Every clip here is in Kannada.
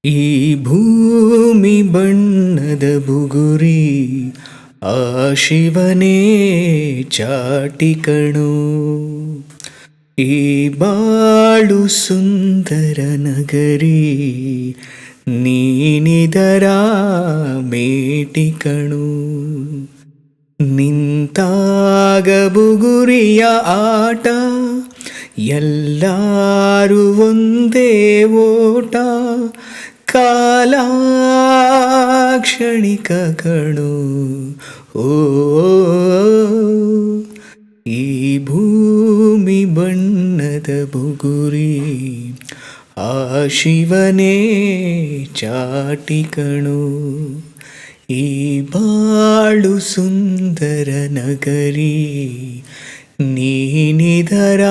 ಈ ಭೂಮಿ ಬಣ್ಣದ ಬುಗುರಿ ಆ ಶಿವನೇ ಚಾಟಿ ಕಣೋ. ಈ ಬಾಳು ಸುಂದರ ನಗರಿ ನೀನಿದರ ಮೇಟಿ ಕಣೋ. ನಿಂತಾಗ ಬುಗುರಿಯ ಆಟ ಎಲ್ಲರೂ ಒಂದೇ ಓಟ. ಕಾಲ ಕ್ಷಣಿಕ ಕಣೋ. ಓ ಈ ಭೂಮಿ ಬಣ್ಣದ ಬುಗುರಿ ಆ ಶಿವನೇ ಚಾಟಿ ಕಣೋ. ಈ ಬಾಳು ಸುಂದರ ನಗರಿ ನೀನಿದರ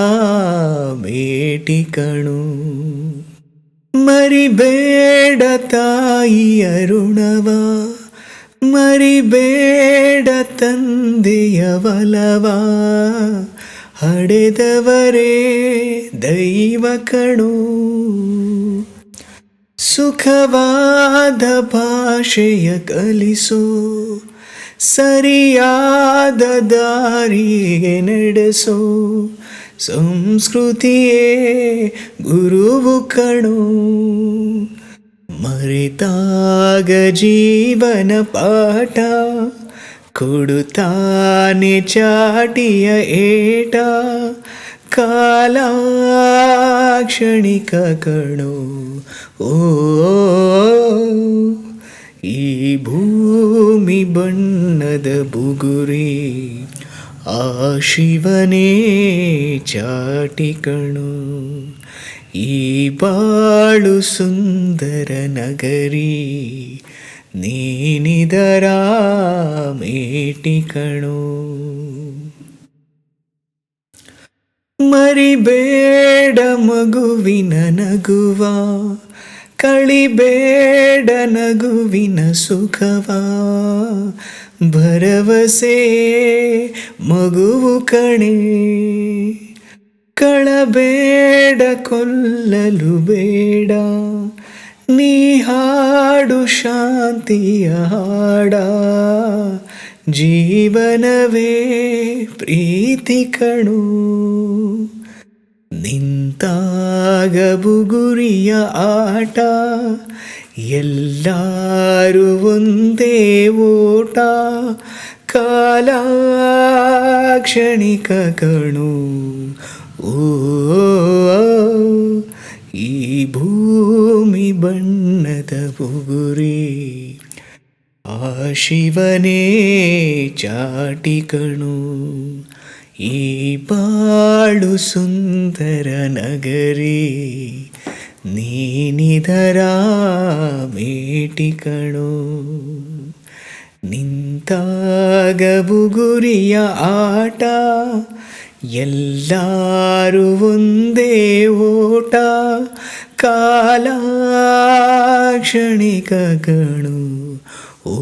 ಮೇಟಿ ಕಣೋ. ಮರಿಬೇಡ ತಾಯಿಯ ಋಣವ, ಮರಿಬೇಡ ತಂದೆಯ ಒಲವ. ಹಡೆದವರೇ ದೈವ ಕಣೋ. ಸುಖವಾದ ಭಾಷೆಯ ಕಲಿಸೋ, ಸರಿಯಾದ ದಾರಿಗೆ ನಡೆಸೋ. ಸಂಸ್ಕೃತಿಯೇ ಗುರುವು ಕಣೋ. ಮರೆತಾಗ ಜೀವನ ಪಾಠ ಕೊಡುತ್ತಾನೆ ಚಾಟಿಯ ಏಟ. ಕಾಲ ಕ್ಷಣಿಕ ಕಣೋ. ಓ ಈ ಭೂಮಿ ಬಣ್ಣದ ಬುಗುರಿ ಆ ಶಿವನೇ ಚಾಟಿ ಕಣೋ. ಈ ಬಾಳು ಸುಂದರ ನಗರಿ ನೀನಿದರ ಮೇಟಿ ಕಣೋ. ಮರಿಬೇಡ ಮಗುವಿನ ನಗುವ, ಕಳಿಬೇಡ ನಗುವಿನ ಸುಖವ. ಭರವಸೆ ಮಗುವು ಕಣೆ. ಕಳಬೇಡ ಕೊಲ್ಲಲು ಬೇಡ, ನೀ ಹಾಡು ಶಾಂತಿಯ ಹಾಡ. ಜೀವನವೇ ಪ್ರೀತಿ ಕಣೋ. ನಿಂತಾಗ ಬುಗುರಿಯ ಆಟ ಎಲ್ಲರೂ ಒಂದೇ ಓಟ. ಕಾಲ ಕ್ಷಣಿಕ ಕಣೋ. ಓ ಈ ಭೂಮಿ ಬಣ್ಣದ ಬುಗುರಿ ಆ ಶಿವನೇ ಚಾಟಿ ಕಣೋ. ಈ ಬಾಳು ಸುಂದರ ನಗರಿ ನೀನಿದರ ಮೇಟಿ ಕಣೋ. ನಿಂತಾಗ ಬುಗುರಿಯ ಆಟ ಎಲ್ಲರೂ ಒಂದೇ ಓಟ. ಕಾಲ ಕ್ಷಣಿಕ ಕಣೋ. ಓ